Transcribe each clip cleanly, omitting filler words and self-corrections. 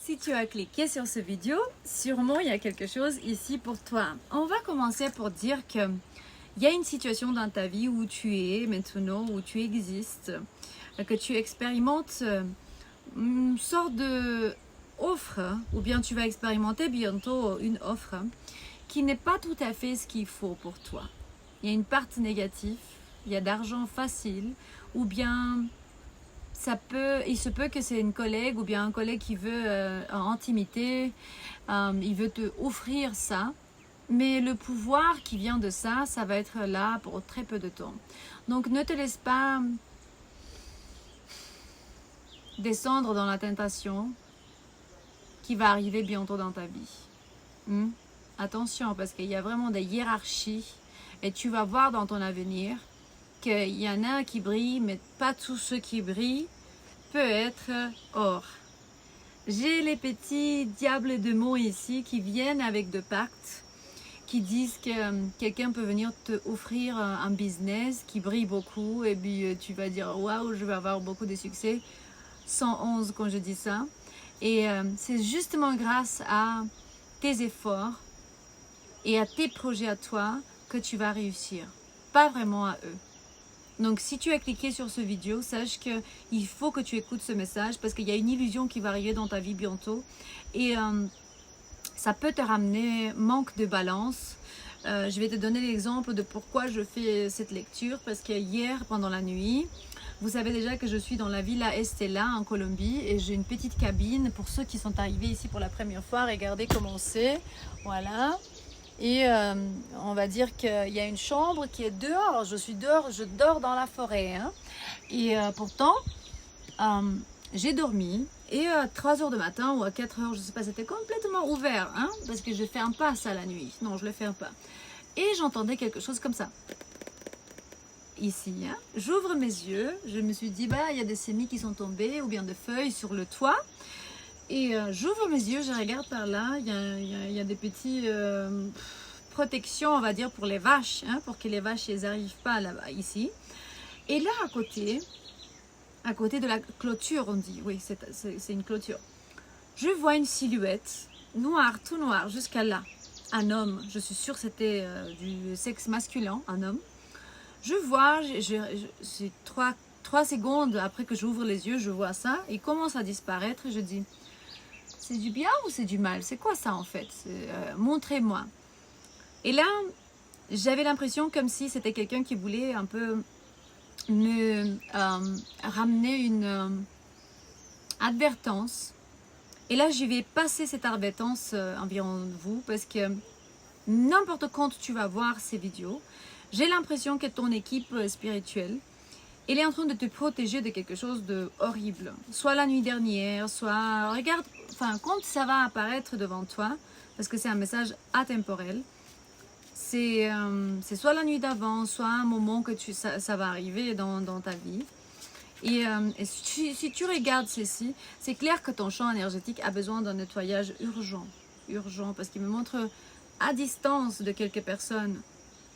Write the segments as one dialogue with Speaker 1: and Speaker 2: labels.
Speaker 1: Si tu as cliqué sur cette vidéo, sûrement il y a quelque chose ici pour toi. On va commencer pour dire que il y a une situation dans ta vie où tu es maintenant, où tu existes, que tu expérimentes une sorte de offre, ou bien tu vas expérimenter bientôt une offre qui n'est pas tout à fait ce qu'il faut pour toi. Il y a une partie négative, il y a d'argent facile, ou bien il se peut que c'est une collègue ou bien un collègue qui veut en intimité, il veut te offrir ça, mais le pouvoir qui vient de ça, ça va être là pour très peu de temps. Donc ne te laisse pas descendre dans la tentation qui va arriver bientôt dans ta vie. Attention, parce qu'il y a vraiment des hiérarchies et tu vas voir dans ton avenir qu'il y en a qui brillent, mais pas tous ceux qui brillent peut être or. J'ai les petits diables de mots ici qui viennent avec de pactes, qui disent que quelqu'un peut venir te offrir un business qui brille beaucoup et puis tu vas dire waouh, je vais avoir beaucoup de succès. 111 quand je dis ça. Et c'est justement grâce à tes efforts et à tes projets à toi que tu vas réussir, pas vraiment à eux. Donc si tu as cliqué sur cette vidéo, sache qu'il faut que tu écoutes ce message parce qu'il y a une illusion qui va arriver dans ta vie bientôt et ça peut te ramener manque de balance. Je vais te donner l'exemple de pourquoi je fais cette lecture parce que hier pendant la nuit, vous savez déjà que je suis dans la Villa Estella en Colombie et j'ai une petite cabine pour ceux qui sont arrivés ici pour la première fois. Regardez comment c'est, voilà. Et on va dire qu'il y a une chambre qui est dehors. Je suis dehors, je dors dans la forêt. Et pourtant, j'ai dormi. Et à 3 h du matin ou à 4 h, je ne sais pas, c'était complètement ouvert. Parce que je ne ferme pas ça la nuit. Non, je ne le ferme pas. Et j'entendais quelque chose comme ça. Ici, j'ouvre mes yeux. Je me suis dit, il y a des semis qui sont tombés ou bien des feuilles sur le toit. Et j'ouvre mes yeux, je regarde par là, il y a des petits protections, on va dire, pour les vaches, pour que les vaches n'arrivent pas là-bas, ici. Et là, à côté de la clôture, on dit, oui, c'est une clôture, je vois une silhouette, noire, tout noir, jusqu'à là. Un homme, je suis sûre que c'était du sexe masculin, un homme. Je vois, c'est 3 secondes après que j'ouvre les yeux, je vois ça, il commence à disparaître, je dis... C'est du bien ou c'est du mal? C'est quoi ça en fait? Montrez-moi. Et là, j'avais l'impression comme si c'était quelqu'un qui voulait un peu me ramener une advertence. Et là, je vais passer cette advertence environ vous parce que n'importe quand tu vas voir ces vidéos, j'ai l'impression que ton équipe spirituelle, elle est en train de te protéger de quelque chose de horrible. Soit la nuit dernière, soit... Regarde, quand ça va apparaître devant toi, parce que c'est un message atemporel, c'est soit la nuit d'avant, soit un moment que ça va arriver dans ta vie. Et si tu regardes ceci, c'est clair que ton champ énergétique a besoin d'un nettoyage urgent. Urgent, parce qu'il me montre à distance de quelques personnes.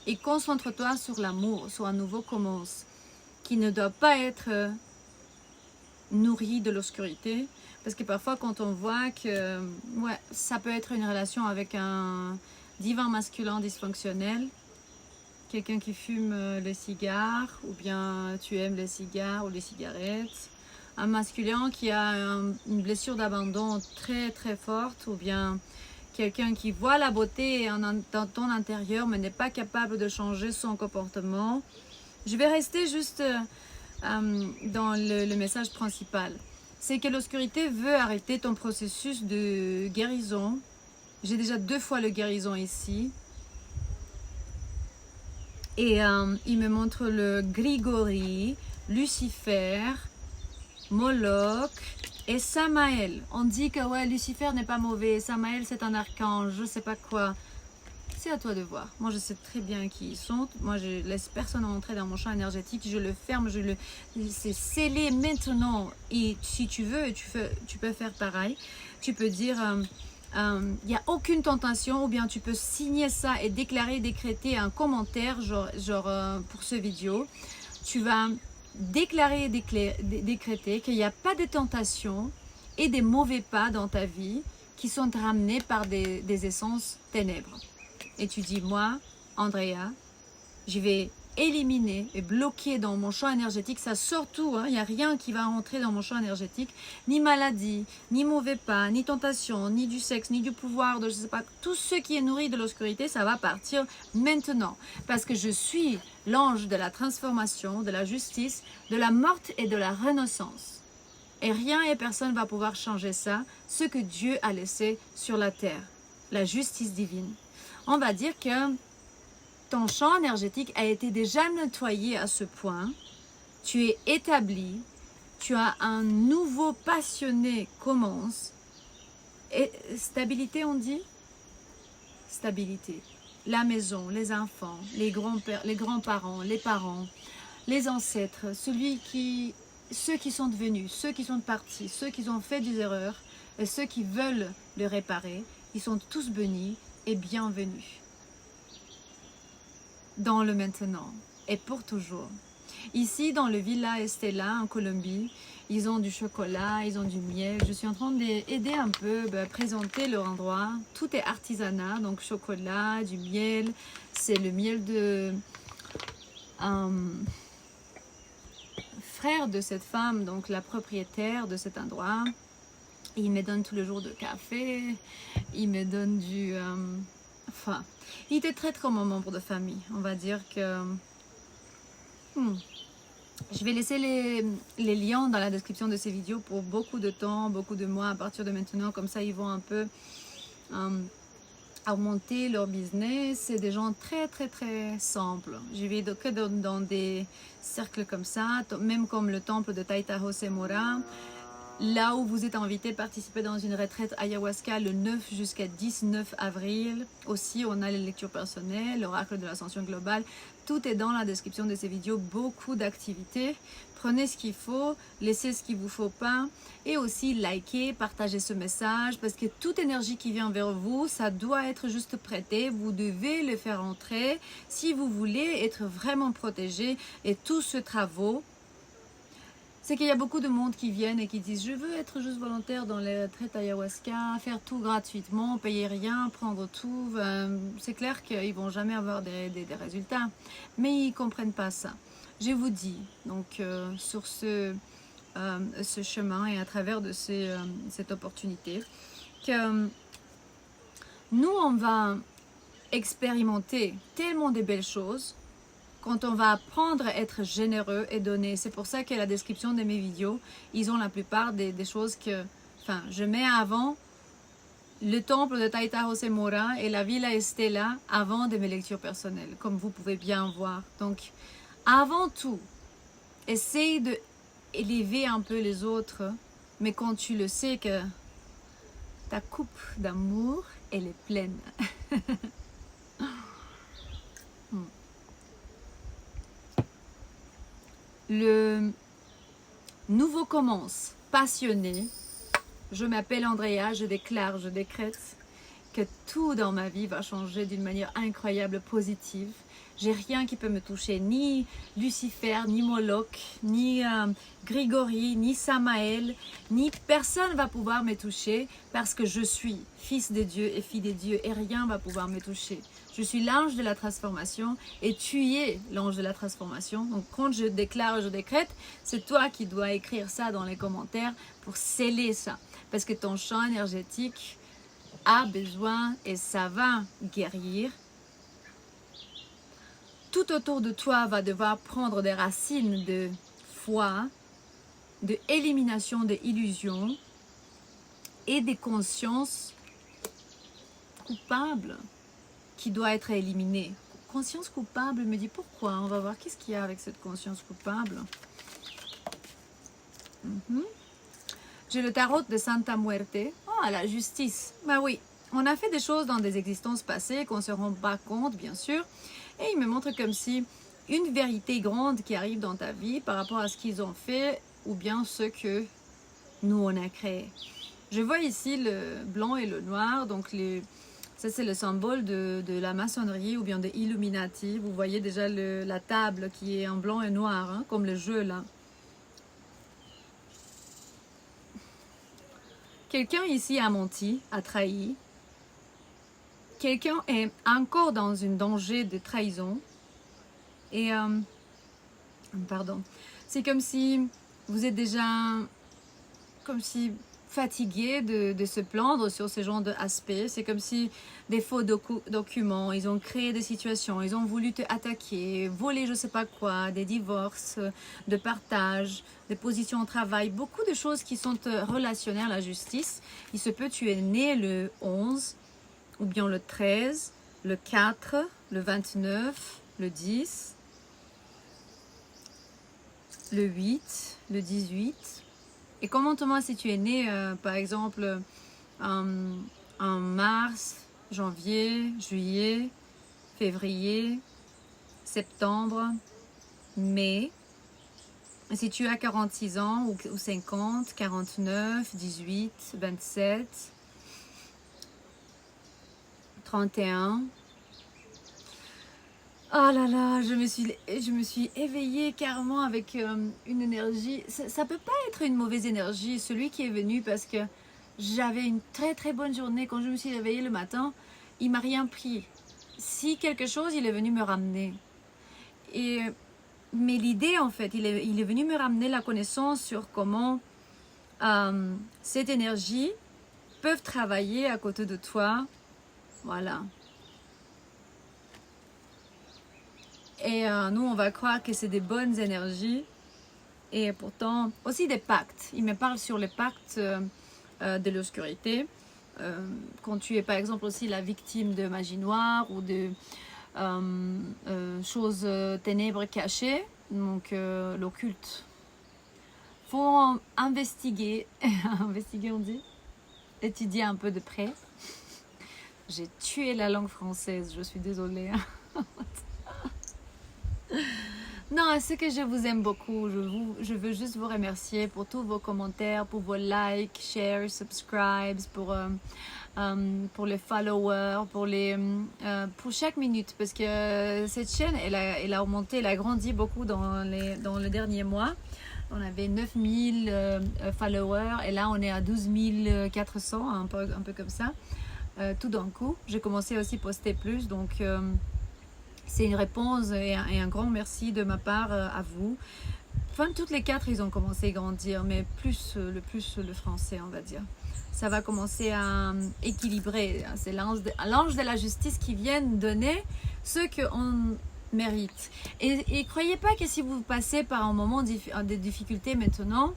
Speaker 1: Et concentre-toi sur l'amour, sur un nouveau commence, qui ne doit pas être nourri de l'obscurité. Parce que parfois, quand on voit que ça peut être une relation avec un divin masculin dysfonctionnel, quelqu'un qui fume les cigares, ou bien tu aimes les cigares ou les cigarettes, un masculin qui a une blessure d'abandon très très forte, ou bien quelqu'un qui voit la beauté dans ton intérieur, mais n'est pas capable de changer son comportement. Je vais rester juste dans le message principal. C'est que l'obscurité veut arrêter ton processus de guérison. J'ai déjà 2 fois le guérison ici. Et il me montre le Grigori, Lucifer, Moloch et Samaël. On dit que Lucifer n'est pas mauvais, Samaël c'est un archange, je sais pas quoi. C'est à toi de voir. Moi, je sais très bien qui ils sont. Moi, je laisse personne entrer dans mon champ énergétique. Je le ferme. C'est scellé maintenant. Et si tu veux, tu peux faire pareil. Tu peux dire, il n'y a aucune tentation. Ou bien tu peux signer ça et décréter un commentaire, genre pour ce vidéo. Tu vas déclarer et décréter qu'il n'y a pas de tentation et des mauvais pas dans ta vie qui sont ramenés par des essences ténèbres. Et tu dis, moi, Andrea, je vais éliminer et bloquer dans mon champ énergétique, ça sort tout, hein, il n'y a rien qui va rentrer dans mon champ énergétique, ni maladie, ni mauvais pas, ni tentation, ni du sexe, ni du pouvoir, de je sais pas, tout ce qui est nourri de l'obscurité, ça va partir maintenant, parce que je suis l'ange de la transformation, de la justice, de la mort et de la renaissance. Et rien et personne va pouvoir changer ça, ce que Dieu a laissé sur la terre, la justice divine. On va dire que ton champ énergétique a été déjà nettoyé à ce point, tu es établi, tu as un nouveau passionné commence. Et stabilité, on dit? Stabilité. La maison, les enfants, les grands-pères, les grands-parents, les parents, les ancêtres, ceux qui sont devenus, ceux qui sont partis, ceux qui ont fait des erreurs et ceux qui veulent le réparer, ils sont tous bénis et bienvenus dans le maintenant et pour toujours. Ici, dans le Villa Estella en Colombie, ils ont du chocolat, ils ont du miel. Je suis en train d'aider un peu, présenter leur endroit. Tout est artisanat, donc chocolat, du miel. C'est le miel de frère de cette femme, donc la propriétaire de cet endroit. Il me donne tous les jours de café. Il me donne du... Enfin, il était très très bon membre de famille. On va dire que... Je vais laisser les liens dans la description de ces vidéos pour beaucoup de temps, beaucoup de mois à partir de maintenant. Comme ça, ils vont un peu augmenter leur business. C'est des gens très très très simples. Je vais que dans des cercles comme ça, même comme le temple de Taita José Mora. Là où vous êtes invité à participer dans une retraite ayahuasca le 9 jusqu'à 19 avril. Aussi, on a les lectures personnelles, l'oracle de l'ascension globale. Tout est dans la description de ces vidéos. Beaucoup d'activités. Prenez ce qu'il faut, laissez ce qu'il ne vous faut pas. Et aussi, likez, partagez ce message. Parce que toute énergie qui vient vers vous, ça doit être juste prêté. Vous devez le faire entrer si vous voulez être vraiment protégé. Et tout ce travail, c'est qu'il y a beaucoup de monde qui viennent et qui disent « Je veux être juste volontaire dans les retraites ayahuasca, faire tout gratuitement, payer rien, prendre tout. » C'est clair qu'ils ne vont jamais avoir des résultats, mais ils ne comprennent pas ça. Je vous dis, donc sur ce chemin et à travers de cette opportunité, que nous, on va expérimenter tellement de belles choses quand on va apprendre à être généreux et donner. C'est pour ça que la description de mes vidéos, ils ont la plupart des choses que... Enfin, je mets avant le temple de Taita José Mora et la Villa Estela avant de mes lectures personnelles, comme vous pouvez bien voir. Donc, avant tout, essaye d'élever un peu les autres, mais quand tu le sais que ta coupe d'amour, elle est pleine. Le nouveau commence, passionné. Je m'appelle Andrea, je déclare, je décrète que tout dans ma vie va changer d'une manière incroyable, positive. J'ai rien qui peut me toucher, ni Lucifer, ni Moloch, ni Grigory, ni Samaël, ni personne va pouvoir me toucher parce que je suis fils de Dieu et fille de Dieu et rien va pouvoir me toucher. Je suis l'ange de la transformation et tu es l'ange de la transformation. Donc quand je déclare, je décrète, c'est toi qui dois écrire ça dans les commentaires pour sceller ça. Parce que ton champ énergétique a besoin et ça va guérir. Tout autour de toi va devoir prendre des racines de foi, de élimination des illusions et des consciences coupables qui doit être éliminée. Conscience coupable, me dit pourquoi? On va voir qu'est-ce qu'il y a avec cette conscience coupable. J'ai le tarot de Santa Muerte. Oh, la justice. Bah oui, on a fait des choses dans des existences passées qu'on ne se rend pas compte, bien sûr. Et il me montre comme si une vérité grande qui arrive dans ta vie par rapport à ce qu'ils ont fait ou bien ce que nous on a créé. Je vois ici le blanc et le noir, donc ça c'est le symbole de la maçonnerie ou bien des Illuminati. Vous voyez déjà la table qui est en blanc et noir, hein, comme le jeu là. quelqu'un ici a menti, a trahi. Quelqu'un est encore dans un danger de trahison. Et, pardon, c'est comme si vous êtes déjà, comme si fatigué de se plaindre sur ce genre d'aspect. C'est comme si des faux documents, ils ont créé des situations, ils ont voulu te attaquer, voler je sais pas quoi, des divorces, de partage, des positions au travail, beaucoup de choses qui sont relationnelles à la justice. Il se peut que tu es né le 11, ou bien le 13, le 4, le 29, le 10, le 8, le 18. Et comment si tu es né, par exemple, en mars, janvier, juillet, février, septembre, mai. Et si tu as 46 ans ou 50, 49, 18, 27, 31. Oh là là, je me suis éveillée carrément avec une énergie. Ça peut pas être une mauvaise énergie, celui qui est venu, parce que j'avais une très très bonne journée. Quand je me suis réveillée le matin, il m'a rien pris. Si quelque chose, il est venu me ramener. Mais l'idée, en fait, il est venu me ramener la connaissance sur comment cette énergie peut travailler à côté de toi. Voilà. Et nous, on va croire que c'est des bonnes énergies. Et pourtant, aussi des pactes. Il me parle sur les pactes de l'obscurité. Quand tu es, par exemple, aussi la victime de magie noire ou de choses ténèbres cachées. Donc, l'occulte. Faut investiguer. Investiguer, on dit. Étudier un peu de près. J'ai tué la langue française. Je suis désolée. Non, c'est que je vous aime beaucoup. Je veux juste vous remercier pour tous vos commentaires, pour vos likes, shares, subscribes, pour les followers, pour chaque minute. Parce que cette chaîne, elle a augmenté, elle a grandi beaucoup dans le dernier mois. On avait 9000 followers et là on est à 12 400, un peu comme ça. Tout d'un coup. J'ai commencé aussi à poster plus, donc... c'est une réponse et un grand merci de ma part à vous. Enfin, toutes les quatre, ils ont commencé à grandir, mais le français, on va dire. Ça va commencer à équilibrer. C'est l'ange de la justice qui vient donner ce qu'on mérite. Et croyez pas que si vous passez par un moment de difficulté maintenant,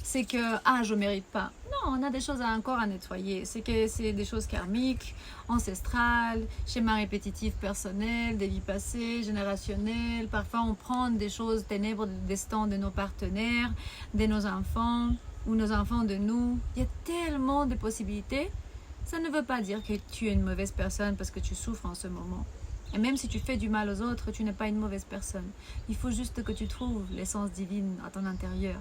Speaker 1: c'est que « je ne mérite pas ». Non, on a des choses encore à nettoyer. C'est que c'est des choses karmiques, ancestrales, schémas répétitifs personnels, des vies passées, générationnelles. Parfois, on prend des choses ténèbres du destin de nos partenaires, de nos enfants ou nos enfants de nous. Il y a tellement de possibilités. Ça ne veut pas dire que tu es une mauvaise personne parce que tu souffres en ce moment. Et même si tu fais du mal aux autres, tu n'es pas une mauvaise personne. Il faut juste que tu trouves l'essence divine à ton intérieur.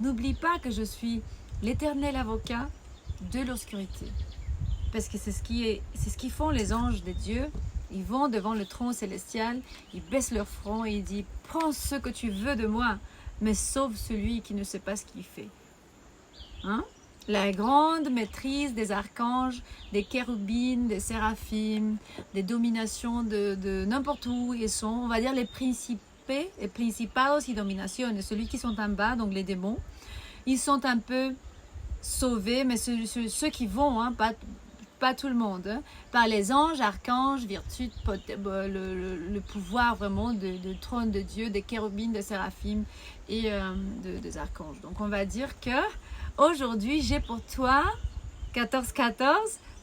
Speaker 1: N'oublie pas que je suis l'éternel avocat de l'obscurité. Parce que c'est ce qu'ils font les anges de Dieu. Ils vont devant le trône célestial, ils baissent leur front et ils disent « Prends ce que tu veux de moi, mais sauve celui qui ne sait pas ce qu'il fait. » La grande maîtrise des archanges, des chérubines, des séraphim, des dominations de n'importe où ils sont, on va dire les principales dominations, celui qui sont en bas, donc les démons, ils sont un peu sauvés, mais ceux qui vont, pas tout le monde, par les anges, archanges, vertus, le pouvoir vraiment de trône de Dieu, des chérubines, des séraphim et des archanges. Donc on va dire que aujourd'hui j'ai pour toi 14-14,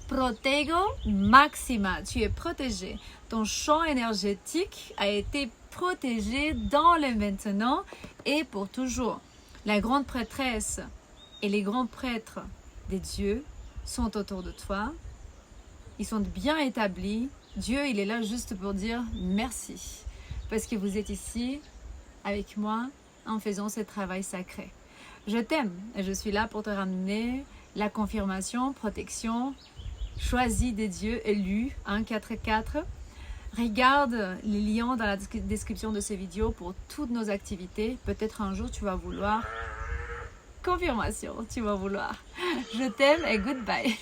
Speaker 1: Protego Maxima. Tu es protégé. Ton champ énergétique a été protégé dans le maintenant et pour toujours. La grande prêtresse et les grands prêtres des dieux sont autour de toi. Ils sont bien établis. Dieu, il est là juste pour dire merci. Parce que vous êtes ici avec moi en faisant ce travail sacré. Je t'aime et je suis là pour te ramener la confirmation, protection, choisie des dieux, élus, 144. Regarde les liens dans la description de ces vidéos pour toutes nos activités. Peut-être un jour tu vas vouloir confirmation, tu vas vouloir. Je t'aime et goodbye.